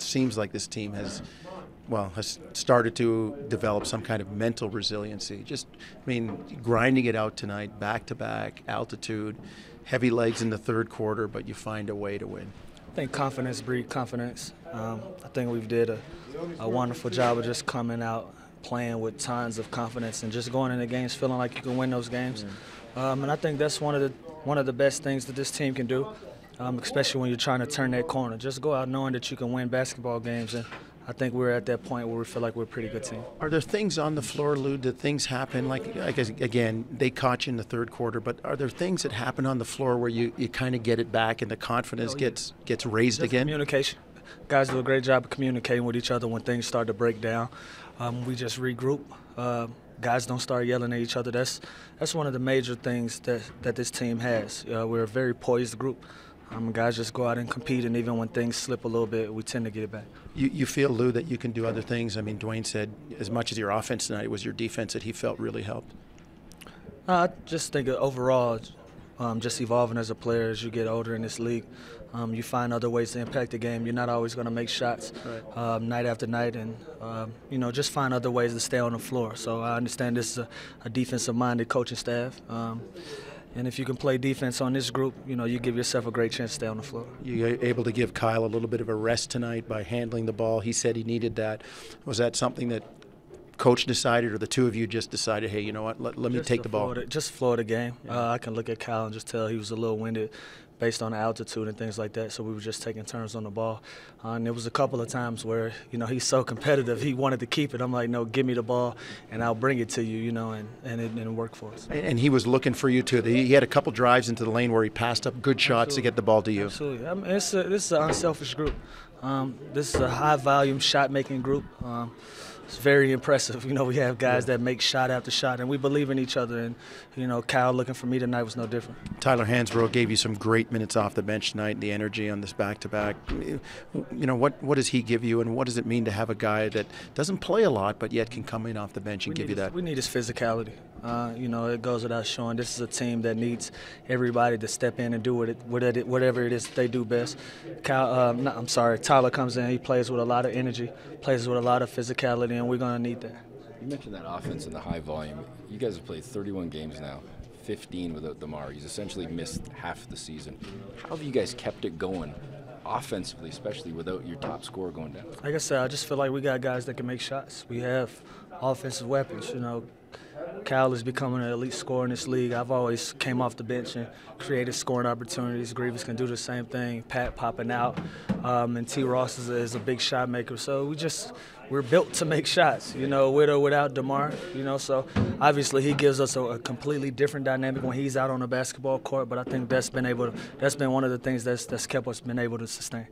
seems like this team has started to develop some kind of mental resiliency. Grinding it out tonight, back-to-back, altitude, heavy legs in the third quarter, but you find a way to win. I think confidence breeds confidence. I think we've did a wonderful job of just coming out, playing with tons of confidence and just going into games feeling like you can win those games. And I think that's one of the best things that this team can do, especially when you're trying to turn that corner. Just go out knowing that you can win basketball games, and I think we're at that point where we feel like we're a pretty good team. Are there things on the floor, Lou, that things happen? Like again, they caught you in the third quarter, but are there things that happen on the floor where you kind of get it back and the confidence gets raised just again? Communication. Guys do a great job of communicating with each other when things start to break down. We just regroup. Guys don't start yelling at each other. That's one of the major things that this team has. We're a very poised group. Guys just go out and compete, and even when things slip a little bit, we tend to get it back. You feel, Lou, that you can do other things? I mean, Dwayne said as much as your offense tonight, it was your defense that he felt really helped. I just think overall, just evolving as a player as you get older in this league, you find other ways to impact the game. You're not always going to make shots night after night, and just find other ways to stay on the floor. So I understand this is a defensive-minded coaching staff. And if you can play defense on this group, you give yourself a great chance to stay on the floor. You're able to give Kyle a little bit of a rest tonight by handling the ball. He said he needed that. Was that something that Coach decided, or the two of you just decided, hey, you know what, let me take the ball? Just flow of the game. I can look at Kyle and just tell he was a little winded based on the altitude and things like that, so we were just taking turns on the ball. And there was a couple of times where, he's so competitive, he wanted to keep it. I'm like, no, give me the ball, and I'll bring it to you, and it worked for us. And he was looking for you, too. He had a couple drives into the lane where he passed up good shots to get the ball to you. Absolutely. This is an unselfish group. This is a high-volume shot-making group. It's very impressive. We have guys that make shot after shot, and we believe in each other. And, Kyle looking for me tonight was no different. Tyler Hansbrough gave you some great minutes off the bench tonight, the energy on this back-to-back. What does he give you, and what does it mean to have a guy that doesn't play a lot but yet can come in off the bench and give you that? We need his physicality. It goes without showing. This is a team that needs everybody to step in and do whatever it is they do best. Tyler comes in. He plays with a lot of energy, plays with a lot of physicality, and we're going to need that. You mentioned that offense and the high volume. You guys have played 31 games now, 15 without DeMar. He's essentially missed half the season. How have you guys kept it going offensively, especially without your top scorer going down? Like I said, I just feel like we got guys that can make shots. We have offensive weapons, Cal is becoming an elite scorer in this league. I've always came off the bench and created scoring opportunities. Grievous can do the same thing. Pat popping out, and T. Ross is a big shot maker. So we're built to make shots, with or without DeMar. So obviously he gives us a completely different dynamic when he's out on the basketball court. But I think that's been one of the things that's kept us been able to sustain.